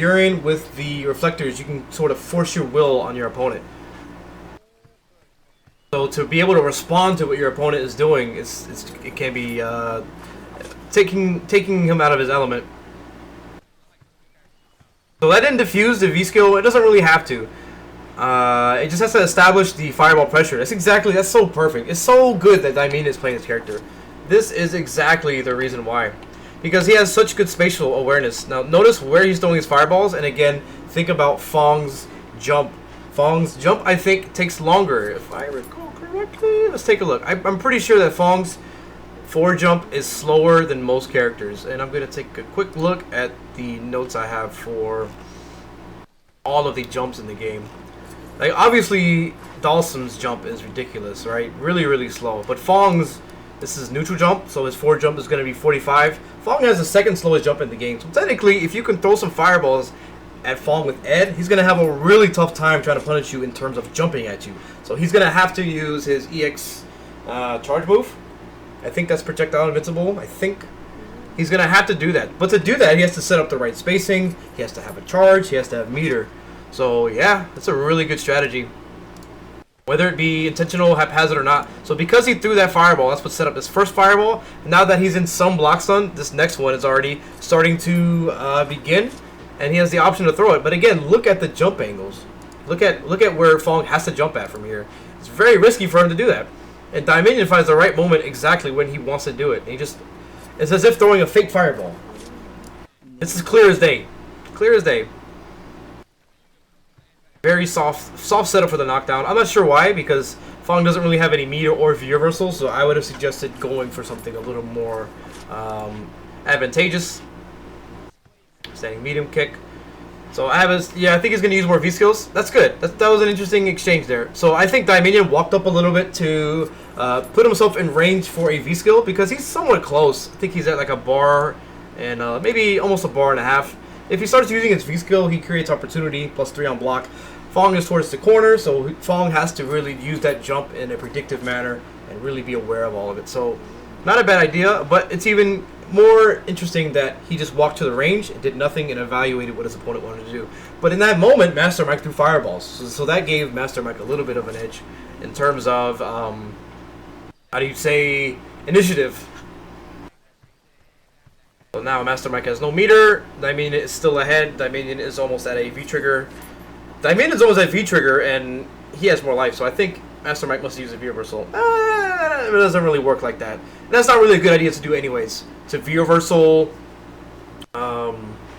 you're in with the reflectors, you can sort of force your will on your opponent. So to be able to respond to what your opponent is doing, it can be taking him out of his element. So that didn't diffuse the V skill. It doesn't really have to. It just has to establish the fireball pressure. That's so perfect. It's so good that Dieminion is playing this character. This is exactly the reason why. Because he has such good spatial awareness. Now notice where he's throwing his fireballs, and again, think about Fong's jump. Fong's jump, I think, takes longer, if I recall correctly. Let's take a look. I'm pretty sure that Fong's forward jump is slower than most characters. And I'm going to take a quick look at the notes I have for all of the jumps in the game. Like, obviously, Dalsum's jump is ridiculous, right? Really, really slow. But Fong's, this is neutral jump, so his forward jump is going to be 45. Fong has the second slowest jump in the game. So technically, if you can throw some fireballs at Fong with Ed, he's going to have a really tough time trying to punish you in terms of jumping at you. So he's going to have to use his EX charge move. I think that's projectile invincible. I think he's going to have to do that. But to do that, he has to set up the right spacing. He has to have a charge. He has to have meter. So yeah, that's a really good strategy. Whether it be intentional, haphazard, or not. So because he threw that fireball, that's what set up this first fireball. And now that he's in some block stun, this next one is already starting to begin. And he has the option to throw it. But again, look at the jump angles. Look at where Fong has to jump at from here. It's very risky for him to do that. And Dieminion finds the right moment exactly when he wants to do it. And it's as if throwing a fake fireball. It's as clear as day. Clear as day. Very soft setup for the knockdown. I'm not sure why, because Fong doesn't really have any meter or V reversal, so I would have suggested going for something a little more advantageous. Standing medium kick. So I think he's going to use more V skills. That's good. That was an interesting exchange there. So I think Dieminion walked up a little bit to put himself in range for a V skill, because he's somewhat close. I think he's at like a bar and maybe almost a bar and a half. If he starts using his V skill, he creates opportunity, +3 on block. Fong is towards the corner, so Fong has to really use that jump in a predictive manner and really be aware of all of it. So, not a bad idea, but it's even more interesting that he just walked to the range and did nothing and evaluated what his opponent wanted to do. But in that moment, Master Mike threw fireballs, so that gave Master Mike a little bit of an edge in terms of, how do you say, initiative. So now Master Mike has no meter. Dieminion is still ahead. Dieminion is almost at a V-trigger. Dieminion is almost at V-trigger, and he has more life. So I think Master Mike must use a V-reversal. It doesn't really work like that. And that's not really a good idea to do anyways. To V-reversal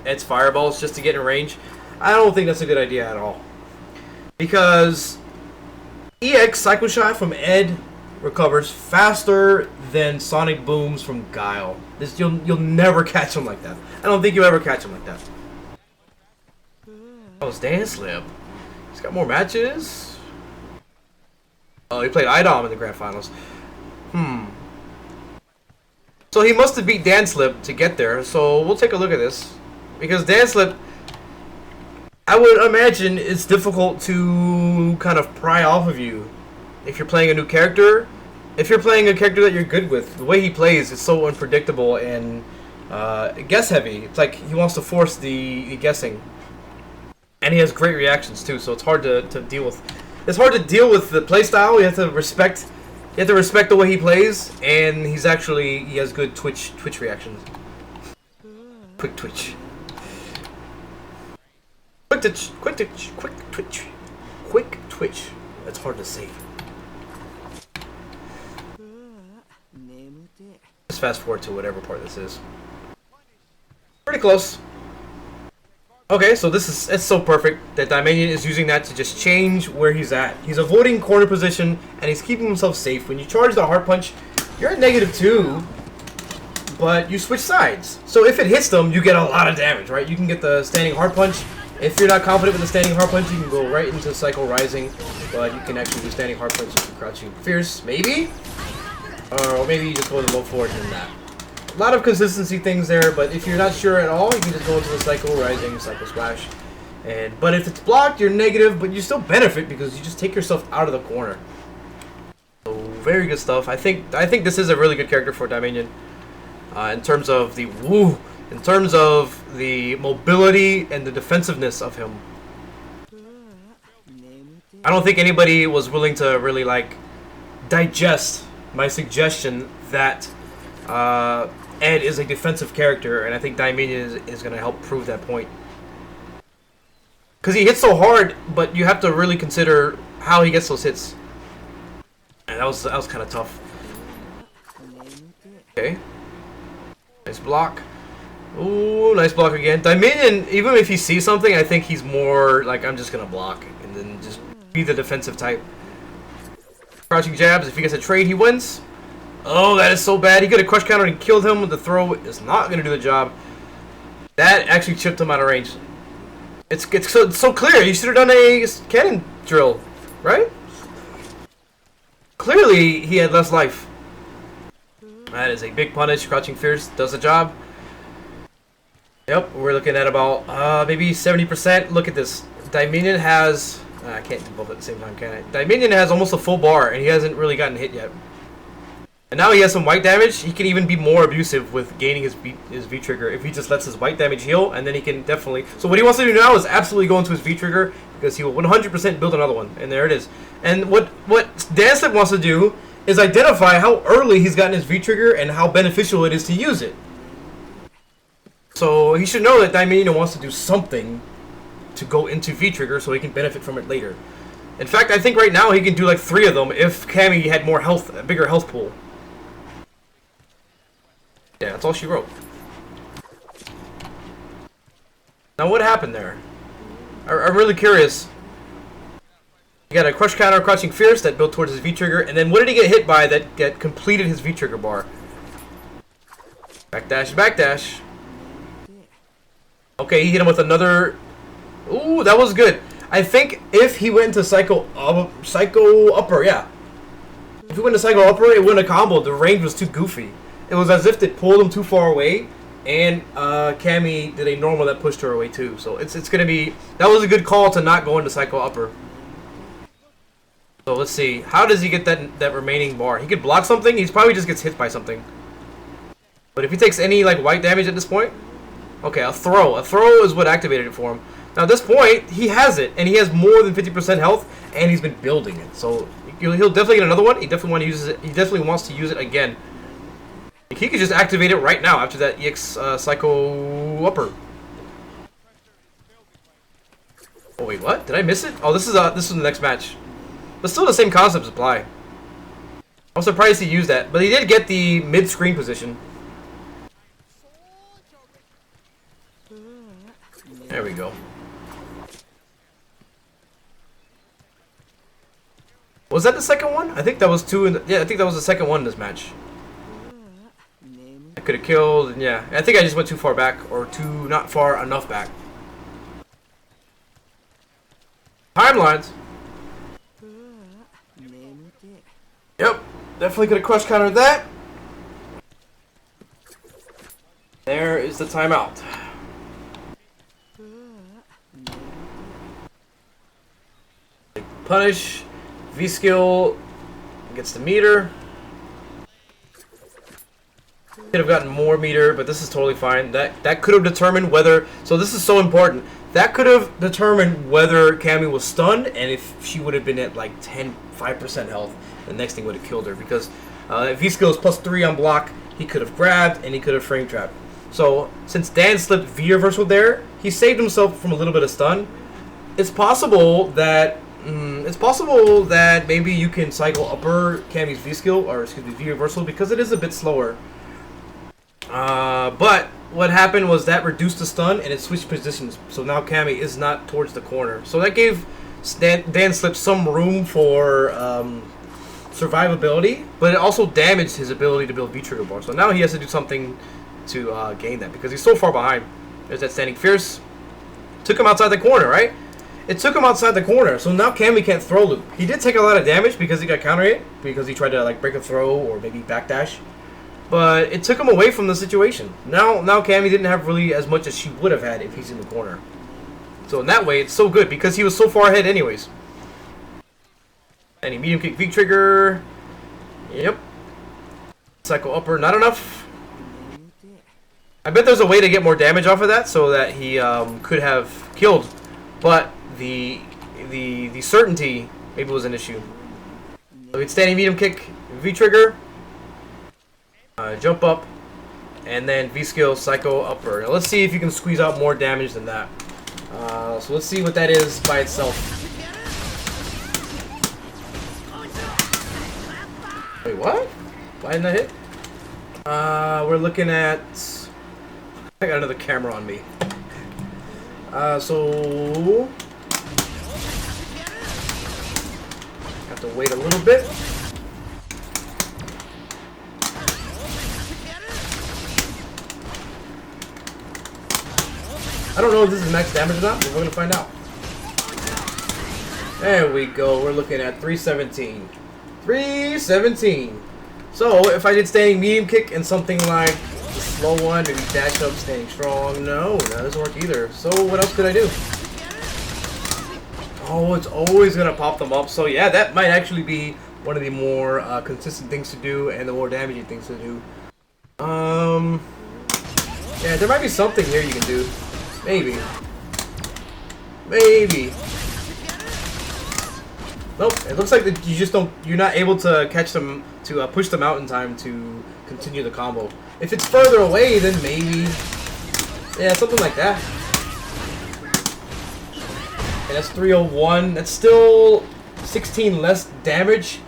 Ed's fireballs just to get in range. I don't think that's a good idea at all. Because EX Cycle Shot from Ed recovers faster than Sonic Booms from Guile. You'll never catch him like that. I don't think you'll ever catch him like that. Oh, Stan Slip. He's got more matches. Oh, he played IDOM in the grand finals. So he must have beat Dan Slip to get there. So we'll take a look at this. Because Dan Slip, I would imagine it's difficult to kind of pry off of you if you're playing a new character. If you're playing a character that you're good with, the way he plays is so unpredictable and guess heavy. It's like he wants to force the guessing. And he has great reactions too, so it's hard to deal with. It's hard to deal with the playstyle. You have to respect the way he plays, and he has good twitch reactions. Quick twitch. Quick twitch. That's hard to say. Let's fast forward to whatever part this is. Pretty close. Okay, so it's so perfect that Dieminion is using that to just change where he's at. He's avoiding corner position, and he's keeping himself safe. When you charge the hard punch, you're at -2, but you switch sides. So if it hits them, you get a lot of damage, right? You can get the standing hard punch. If you're not confident with the standing hard punch, you can go right into Cycle Rising, but you can actually do standing hard punch into Crouching Fierce, maybe? Or maybe you just go to low forward than that. A lot of consistency things there, but if you're not sure at all, you can just go into the Cycle Rising, Cycle Splash. But if it's blocked, you're negative, but you still benefit because you just take yourself out of the corner. So very good stuff. I think this is a really good character for Dieminion. In terms of the in terms of the mobility and the defensiveness of him. I don't think anybody was willing to really like digest my suggestion that Ed is a defensive character, and I think Dieminion is going to help prove that point. Because he hits so hard, but you have to really consider how he gets those hits. And that was kind of tough. Okay. Nice block. Ooh, nice block again. Dieminion, even if he sees something, I think he's more like, I'm just going to block and then just be the defensive type. Crouching jabs. If he gets a trade, he wins. Oh, that is so bad. He could have crush countered and killed him. The throw is not going to do the job. That actually chipped him out of range. It's so clear. You should have done a cannon drill, right? Clearly, he had less life. That is a big punish. Crouching Fierce does the job. Yep, we're looking at about maybe 70%. Look at this. Dieminion has... I can't do both at the same time, can I? Dieminion has almost a full bar, and he hasn't really gotten hit yet. And now he has some white damage. He can even be more abusive with gaining his V-trigger if he just lets his white damage heal, and then he can definitely... So what he wants to do now is absolutely go into his V-trigger, because he will 100% build another one. And there it is. And what Danslip wants to do is identify how early he's gotten his V-trigger and how beneficial it is to use it. So he should know that Dieminion wants to do something to go into V-trigger so he can benefit from it later. In fact, I think right now he can do like 3 of them if Cammy had more health, a bigger health pool. Yeah, that's all she wrote. Now what happened there? I'm really curious. You got a crush counter, crouching fierce that built towards his V-trigger, and then what did he get hit by that completed his V-trigger bar? Backdash, backdash. Okay, he hit him with another... Ooh, that was good. I think if he went into Psycho Upper, yeah. If he went to Psycho Upper, it wouldn't have comboed. The range was too goofy. It was as if they pulled him too far away, and Cammy did a normal that pushed her away too. So it's gonna be... That was a good call to not go into Psycho Upper. So let's see. How does he get that remaining bar? He could block something. He probably just gets hit by something. But if he takes any like white damage at this point... Okay, a throw. A throw is what activated it for him. Now at this point, he has it, and he has more than 50% health, and he's been building it. So he'll definitely get another one. He definitely wants to use it again. He could just activate it right now after that EX Psycho Upper. Oh wait, what? Did I miss it? Oh, this is the next match. But still the same concepts apply. I'm surprised he used that, but he did get the mid-screen position. There we go. Was that the second one? I think that was 2 in the, yeah, I think that was the second one in this match. I could have killed, and yeah. I think I just went too far back, or not far enough back. Timelines. Yep, definitely could have crush countered that. There is the timeout. Punish, V skill gets the meter. Could have gotten more meter, but this is totally fine. That could have determined whether. So this is so important. That could have determined whether Cammy was stunned, and if she would have been at like 5% health, the next thing would have killed her. Because if V skill is +3 on block, he could have grabbed and he could have frame trapped. So since Dan slipped V reversal there, he saved himself from a little bit of stun. It's possible that maybe you can cycle upper Cammy's V skill, or excuse me, V reversal, because it is a bit slower. But what happened was that reduced the stun and it switched positions. So now Cammy is not towards the corner. So that gave Dan Slip some room for survivability, but it also damaged his ability to build V-trigger bar. So now he has to do something to gain that because he's so far behind. There's that standing fierce. Took him outside the corner, right? It took him outside the corner. So now Cammy can't throw loop. He did take a lot of damage because he got counter hit, because he tried to like break a throw or maybe backdash. But it took him away from the situation. Now Cammy didn't have really as much as she would have had if he's in the corner. So in that way, it's so good because he was so far ahead anyways. Any medium kick I bet there's a way to get more damage off of that so that he could have killed, but the certainty maybe was an issue. So it's standing medium kick, V trigger, jump up, and then V skill psycho upper. Now let's see if you can squeeze out more damage than that. So let's see what that is by itself. Wait, what? Why didn't that hit? We're looking at... I got another camera on me. So... have to wait a little bit. I don't know if this is max damage or not, but we're gonna find out. There we go, we're looking at 317. 317. So, if I did standing medium kick and something like the slow one, maybe dash up, standing strong, no, that doesn't work either. So, what else could I do? Oh, it's always gonna pop them up. So, yeah, that might actually be one of the more consistent things to do and the more damaging things to do. Yeah, there might be something here you can do. Maybe. Maybe. Nope. It looks like that you just don't. You're not able to catch them to push them out in time to continue the combo. If it's further away, then maybe. Yeah, something like that. And that's 301. That's still 16 less damage.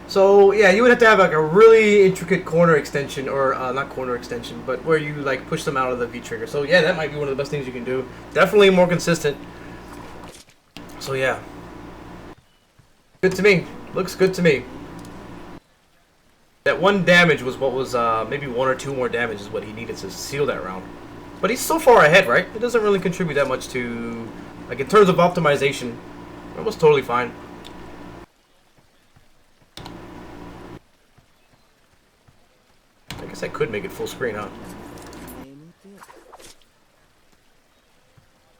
So yeah, you would have to have like a really intricate corner extension, or not corner extension, but where you like push them out of the V trigger. So yeah, that might be one of the best things you can do. Definitely more consistent. So yeah, good to me. Looks good to me. That one damage was what was maybe 1 or 2 more damage is what he needed to seal that round. But he's so far ahead, right? It doesn't really contribute that much to, like in terms of optimization, almost totally fine. I guess I could make it full screen, huh?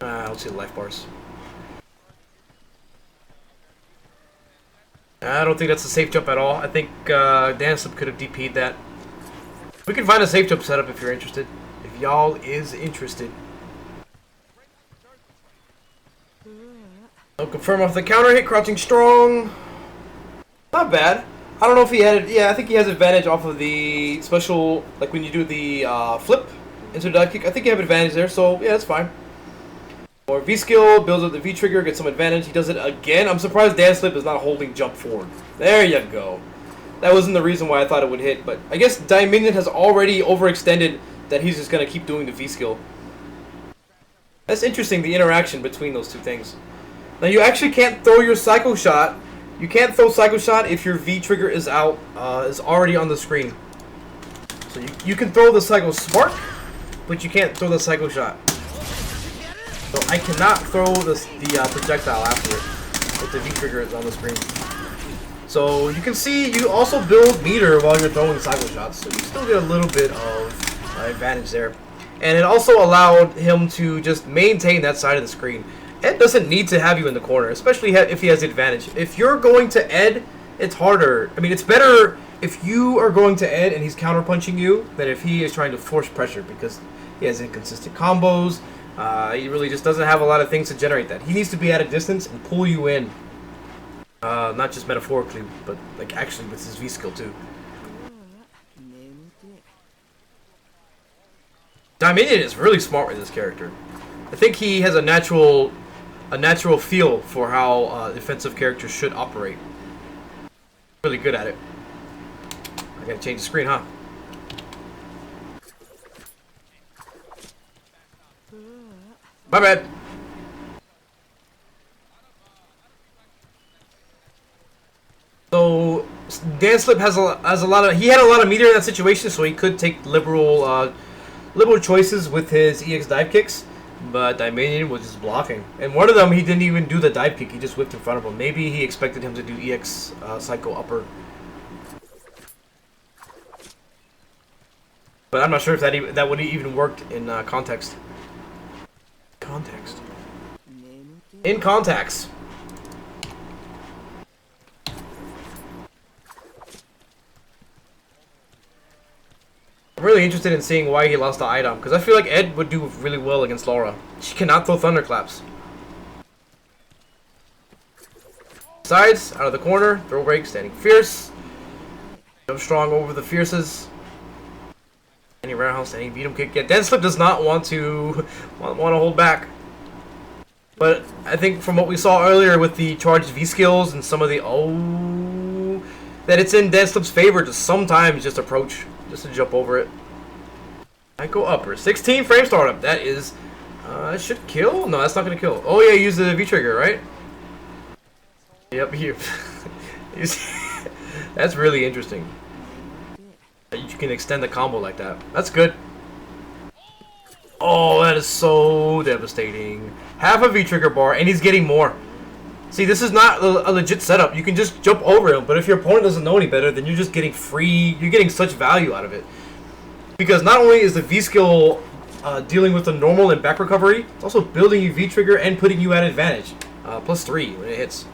Let's see the life bars. I don't think that's a safe jump at all. I think Danslip could have DP'd that. We can find a safe jump setup if you're interested. If y'all is interested. I'll confirm off the counter hit, crouching strong. Not bad. I don't know if he had it. Yeah, I think he has advantage off of the special, like when you do the flip into the dive kick. I think you have advantage there, so yeah, that's fine. Or V skill, builds up the V trigger, gets some advantage. He does it again. I'm surprised Danslip is not holding jump forward. There you go. That wasn't the reason why I thought it would hit, but I guess Dieminion has already overextended that he's just going to keep doing the V skill. That's interesting, the interaction between those two things. Now you actually can't throw your Psycho Shot. You can't throw Psycho Shot if your V trigger is out, is already on the screen. So you can throw the Psycho Spark, but you can't throw the Psycho Shot. So I cannot throw the projectile after it if the V trigger is on the screen. So you can see you also build meter while you're throwing Psycho Shots, so you still get a little bit of advantage there. And it also allowed him to just maintain that side of the screen. Ed doesn't need to have you in the corner, especially if he has the advantage. If you're going to Ed, it's harder. I mean, it's better if you are going to Ed and he's counter-punching you than if he is trying to force pressure, because he has inconsistent combos. He really just doesn't have a lot of things to generate that. He needs to be at a distance and pull you in. Not just metaphorically, but like actually with his V skill too. Dieminion is really smart with this character. I think he has a natural feel for how defensive characters should operate. Really good at it. I gotta change the screen, huh? My bad. So Danslip has a lot of, he had a lot of meter in that situation, so he could take liberal choices with his EX dive kicks. But Dieminion was just blocking. And one of them, he didn't even do the dive kick. He just whipped in front of him. Maybe he expected him to do EX Psycho Upper. But I'm not sure if that would have even worked in context. In context. I'm really interested in seeing why he lost the item, because I feel like Ed would do really well against Laura. She cannot throw thunderclaps. Sides, out of the corner, throw break, standing fierce. Jump strong over the fierces. Any roundhouse, any beat him kick. Yeah, Dead Slip does not want to hold back. But I think from what we saw earlier with the charged V skills and some of the that it's in Dead Slip's favor to sometimes just approach, just to jump over it. I go upper. 16 frame startup. That is should kill? No, that's not gonna kill. Oh yeah, use the V trigger, right? Yep, here. That's really interesting. You can extend the combo like that. That's good. Oh, that is so devastating. Half a V-trigger bar, and he's getting more. See, this is not a legit setup. You can just jump over him, but if your opponent doesn't know any better, then you're just getting free. You're getting such value out of it. Because not only is the V-skill dealing with the normal and back recovery, it's also building you V-trigger and putting you at advantage. +3 when it hits.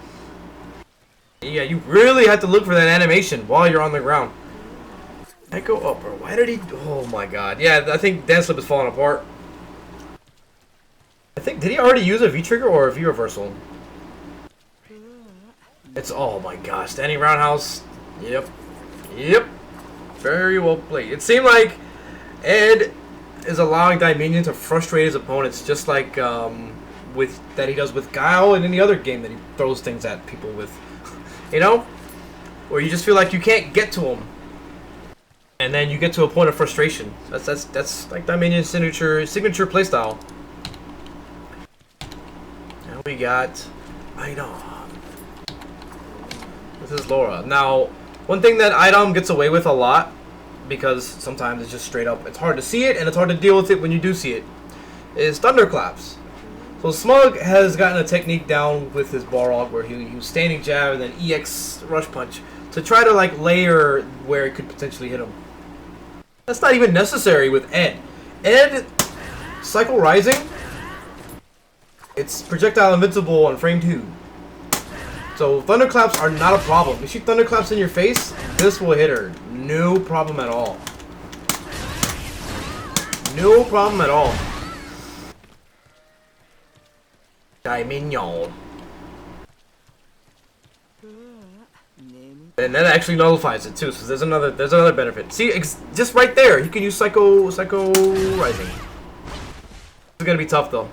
Yeah, you really have to look for that animation while you're on the ground. I go up, bro. Why did he... Oh my god. Yeah, I think Dead Slip is falling apart. I think... Did he already use a V-trigger or a V-reversal? It's... Oh my gosh. Standing roundhouse. Yep. Yep. Very well played. It seemed like Ed is allowing Dieminion to frustrate his opponents, just like that he does with Guile and any other game that he throws things at people with. You know? Where you just feel like you can't get to him. And then you get to a point of frustration. That's like Dieminion's signature playstyle. Now we got Item. This is Laura. Now, one thing that Item gets away with a lot, because sometimes it's just straight up, it's hard to see it and it's hard to deal with it when you do see it, is thunderclaps. So Smug has gotten a technique down with his Balrog where he'll use standing jab and then EX rush punch to try to like layer where it could potentially hit him. That's not even necessary with Ed. Ed, Cycle Rising, it's projectile invincible on frame 2. So thunderclaps are not a problem. If she thunderclaps in your face, this will hit her. No problem at all. No problem at all. Dieminion. And that actually nullifies it too, so there's another benefit. See, just right there, you can use Psycho Rising. It's gonna be tough though.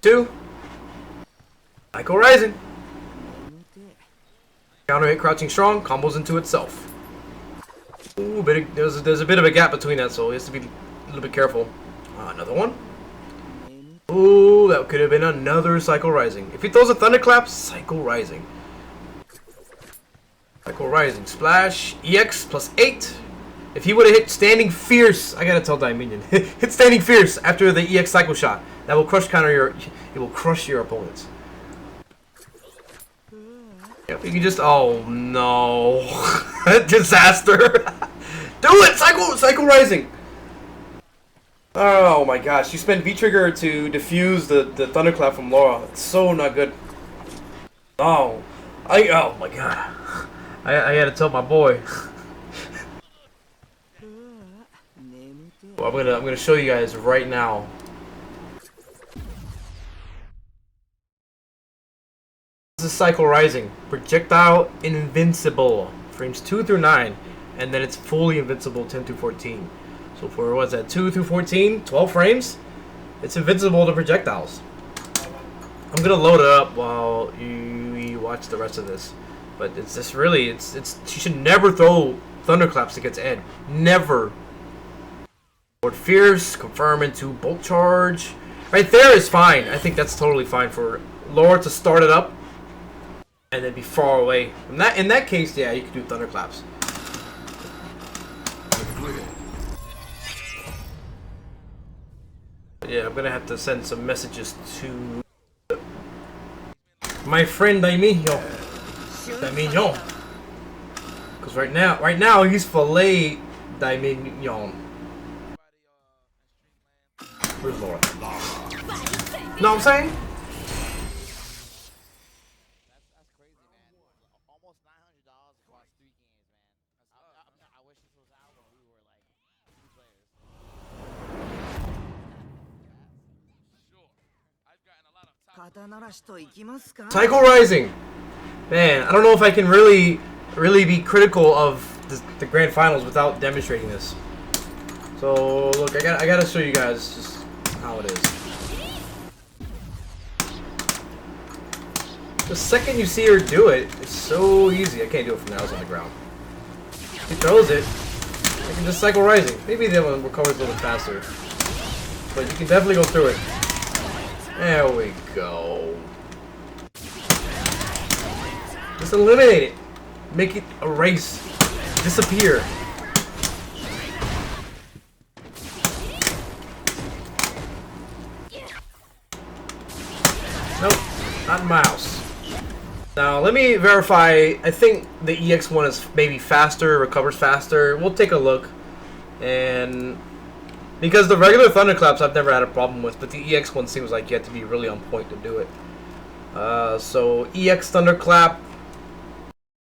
2. Psycho Rising. Counter hit crouching strong, combos into itself. Ooh, there's a bit of a gap between that, so he has to be a little bit careful. Another one. Ooh, that could have been another Psycho Rising. If he throws a thunderclap, Psycho Rising. Psycho Rising. Splash. EX +8. If he would have hit Standing Fierce, I gotta tell Dieminion. Hit Standing Fierce after the EX Psycho shot. That will crush it will crush your opponents. Yep, you can just... Oh, no. Disaster. Do it! Psycho Rising. Oh my gosh, you spent V-Trigger to defuse the thunderclap from Laura. It's so not good. Oh. Oh my god. I had to tell my boy. Well, I'm gonna show you guys right now. This is Cycle Rising. Projectile invincible. Frames 2 through 9. And then it's fully invincible 10 through 14. So for what's that, 2 through 14, 12 frames, it's invincible to projectiles. I'm gonna load it up while you watch the rest of this. But it's just really, she should never throw thunderclaps against Ed. Never. Lord Fierce, confirm into bolt charge. Right there is fine. I think that's totally fine for Laura to start it up and then be far away. In that case, yeah, you can do thunderclaps. Yeah, I'm gonna have to send some messages to my friend Dieminion. Because right now he's fillet Dieminion. Where's Laura? Know what I'm saying? That's crazy, man. Almost $900 across 3 games, man. I Cycle Rising. Man, I don't know if I can really be critical of the grand finals without demonstrating this. So look, I gotta show you guys just how it is. The second you see her do it, it's so easy. I can't do it from now. I was on the ground. He throws it. I can just Cycle Rising. Maybe the other one recovers a little faster, but you can definitely go through it. There we go. Just eliminate it. Make it erase. Disappear. Nope. Not in my house. Now, let me verify. I think the EX one is maybe faster, recovers faster. We'll take a look. And because the regular thunderclaps I've never had a problem with, but the EX one seems like you have to be really on point to do it. So EX thunderclap,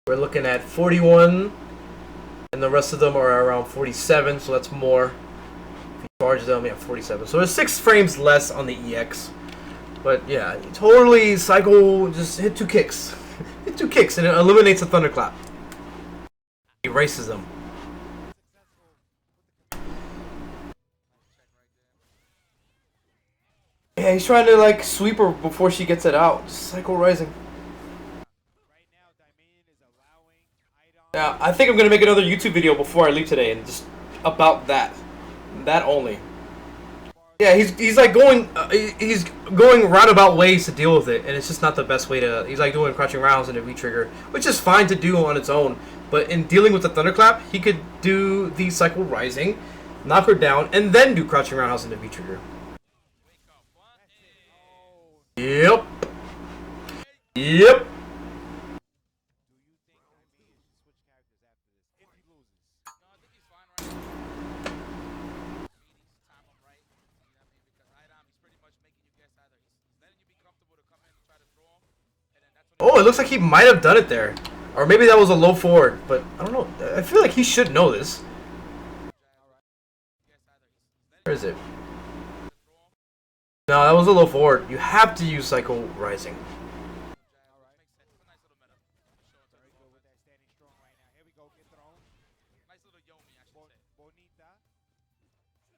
we're looking at 41, and the rest of them are around 47, so that's more. If you charge them, you have 47. So there's 6 frames less on the EX. But yeah, totally cycle, just hit 2 kicks. Hit 2 kicks and it eliminates a thunderclap. Erases them. Yeah, he's trying to like sweep her before she gets it out. Just Cycle Rising. Yeah, I think I'm gonna make another YouTube video before I leave today and just about that. That only. Yeah, he's like going he's going roundabout ways to deal with it, and it's just not the best way to. He's like doing crouching rounds and a V trigger, which is fine to do on its own. But in dealing with the thunderclap, he could do the Cycle Rising, knock her down, and then do crouching roundhouse and a V trigger. Yep. Yep. Oh, it looks like he might have done it there. Or maybe that was a low forward, but I don't know. I feel like he should know this. Where is it? No, that was a low forward. You have to use Cycle Rising.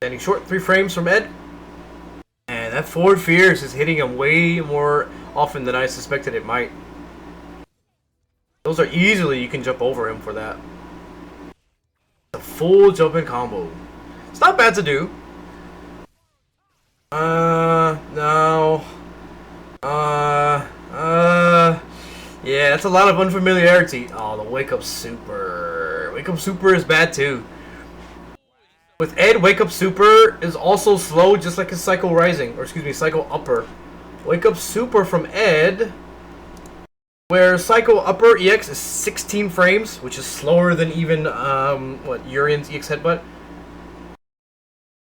Standing short, 3 frames from Ed. And that forward fierce is hitting him way more often than I suspected it might. Those are easily, you can jump over him for that. A full jumping combo. It's not bad to do. No. Yeah, that's a lot of unfamiliarity. Oh, the Wake Up Super. Wake Up Super is bad too. With Ed, Wake Up Super is also slow, just like his Cycle Rising, or excuse me, Cycle Upper. Wake Up Super from Ed, where Cycle Upper EX is 16 frames, which is slower than even Urian's EX Headbutt.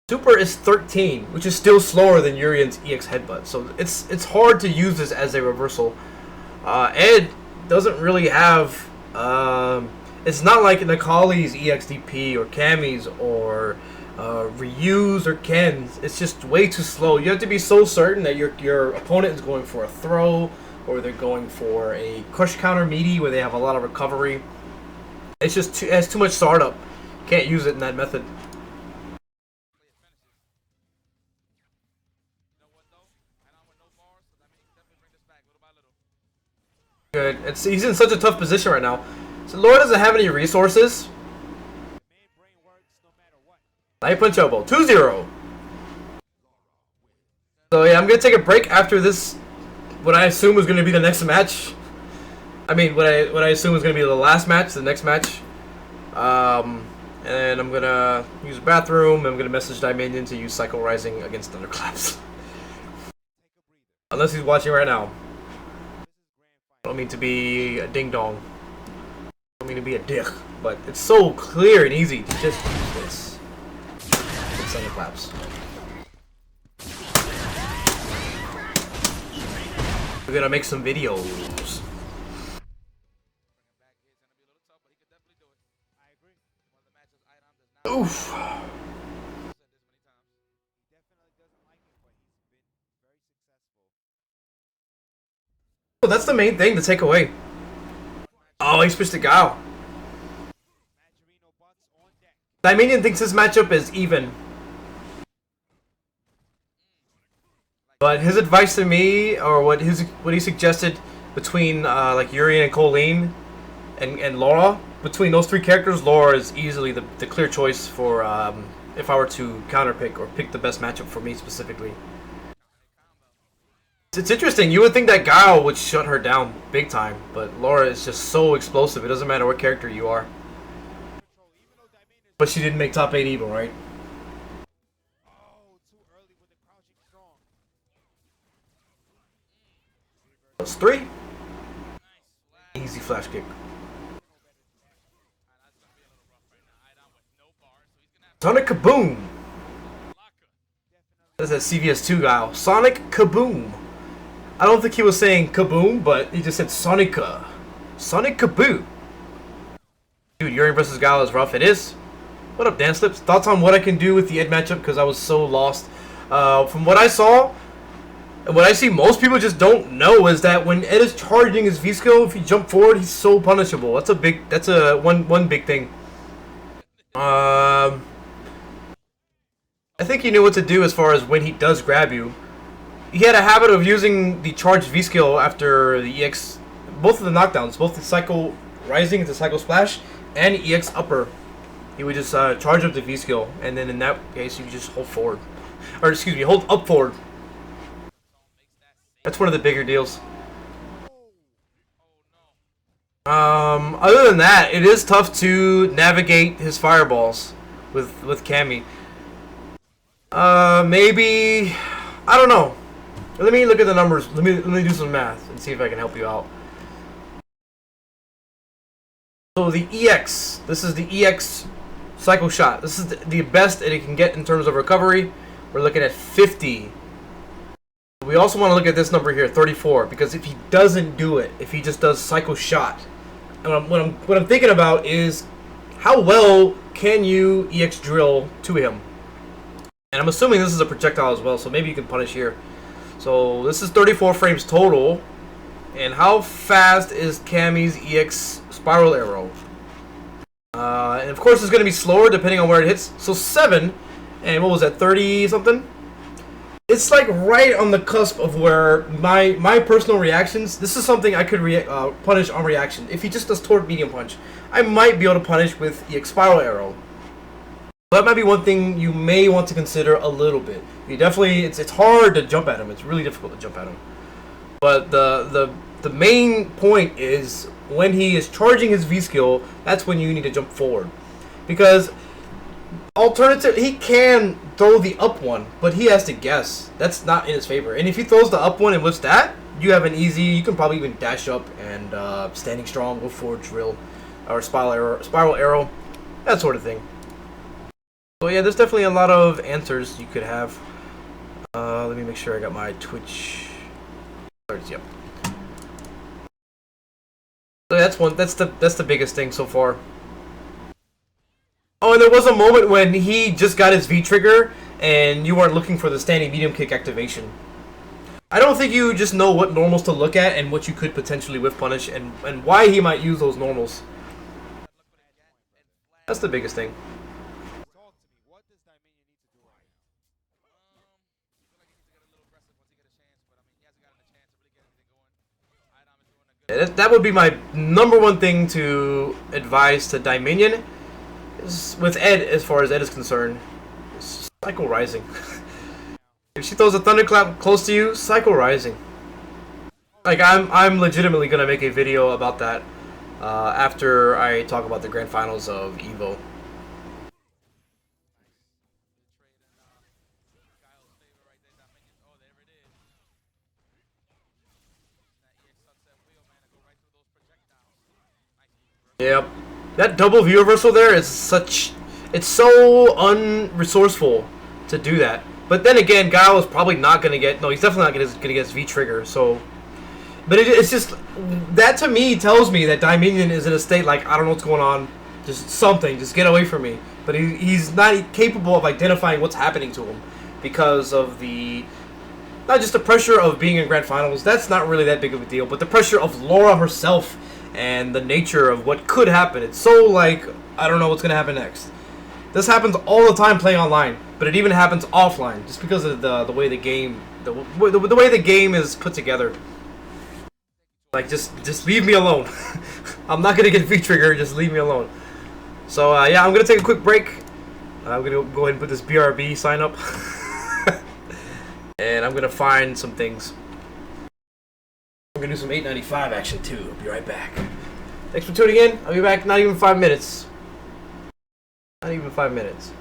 Super is 13, which is still slower than Urian's EX Headbutt. So it's hard to use this as a reversal. Ed doesn't really have. It's not like Nakali's EXDP or Kami's or Ryu's or Ken's. It's just way too slow. You have to be so certain that your opponent is going for a throw, or they're going for a crush counter meaty where they have a lot of recovery. It's just it has too much startup. Can't use it in that method. Good. He's in such a tough position right now. So Laura doesn't have any resources. Light punch elbow. 2-0. So yeah, I'm going to take a break after this. What I assume is going to be the next match. I mean, what I assume is going to be the last match, the next match. And I'm going to use the bathroom. I'm going to message Dieminion to use Cycle Rising against Thunderclaps. Unless he's watching right now. I don't mean to be a ding-dong. I don't mean to be a dick. But it's so clear and easy to just use this. With Thunderclaps. We're gonna make some videos. Oof. Well, that's the main thing to take away. Oh, he switched to Gao. Dieminion thinks this matchup is even. But his advice to me, or what he suggested between like Yuri and Colleen and Laura, between those three characters, Laura is easily the clear choice for if I were to counterpick or pick the best matchup for me specifically. It's interesting. You would think that Guile would shut her down big time, but Laura is just so explosive. It doesn't matter what character you are. But she didn't make top 8 evil, right? That's 3. Easy flash kick. Sonic Kaboom! That's that CVS2 Guile. Sonic Kaboom! I don't think he was saying Kaboom, but he just said Sonica. Sonic Kaboom! Dude, Yuri vs. Guile is rough. It is. What up, Dan Slips? Thoughts on what I can do with the Ed matchup, because I was so lost. From what I saw, and what I see most people just don't know, is that when Ed is charging his V-skill, if he jump forward, he's so punishable. That's one big thing. I think he knew what to do as far as when he does grab you. He had a habit of using the charged V-skill after the EX, both of the knockdowns, both the Cycle Rising and the Cycle Splash, and EX Upper. He would just charge up the V-skill, and then in that case, you just hold forward. Or, excuse me, hold up forward. That's one of the bigger deals. Other than that, it is tough to navigate his fireballs with Cammy. Maybe, I don't know. Let me look at the numbers. Let me do some math and see if I can help you out. So the EX, this is the EX Cycle Shot. This is the best that it can get in terms of recovery. We're looking at 50. We also want to look at this number here, 34, because if he doesn't do it, if he just does Cycle Shot, and what I'm thinking about is how well can you EX drill to him? And I'm assuming this is a projectile as well, so maybe you can punish here. So this is 34 frames total. And how fast is Cammy's EX Spiral Arrow? And of course it's going to be slower depending on where it hits. So 7, and what was that, 30 something? It's like right on the cusp of where my personal reactions, this is something I could punish on reaction. If he just does Toward Medium Punch, I might be able to punish with EX Spiral Arrow. That might be one thing you may want to consider a little bit. You definitely, it's hard to jump at him. It's really difficult to jump at him. But the main point is when he is charging his V-skill, that's when you need to jump forward. Because alternative, he can throw the up one, but he has to guess. That's not in his favor. And if he throws the up one and whips that, you have an easy, you can probably even dash up and standing strong, go forward drill, or spiral arrow, that sort of thing. So yeah, there's definitely a lot of answers you could have. Let me make sure I got my Twitch. Yep. So that's one. That's the biggest thing so far. Oh, and there was a moment when he just got his V trigger, and you weren't looking for the standing medium kick activation. I don't think you just know what normals to look at and what you could potentially whiff punish, and why he might use those normals. That's the biggest thing. That would be my number one thing to advise to Dieminion. With Ed, as far as Ed is concerned, Cycle Rising. If she throws a thunderclap close to you, Cycle Rising. Like I'm legitimately gonna make a video about that after I talk about the grand finals of Evo. Yep. That double view reversal there is it's so unresourceful to do that. But then again, Guile is probably not going to get, no, he's definitely not going to get his V-trigger, so. But it's just, that to me tells me that Dieminion is in a state like, I don't know what's going on, just something, just get away from me. But he's not capable of identifying what's happening to him because of the not just the pressure of being in grand finals. That's not really that big of a deal. But the pressure of Laura herself and the nature of what could happen. It's so like, I don't know what's gonna happen next. This happens all the time playing online, but it even happens offline, just because of the way the game the way the game is put together. Like, just leave me alone. I'm not gonna get V-trigger. Just leave me alone. So yeah, I'm gonna take a quick break. I'm gonna go ahead and put this BRB sign up, and I'm gonna find some things. I'm gonna do some 895 action too. I'll be right back. Thanks for tuning in. I'll be back. Not even 5 minutes. Not even 5 minutes.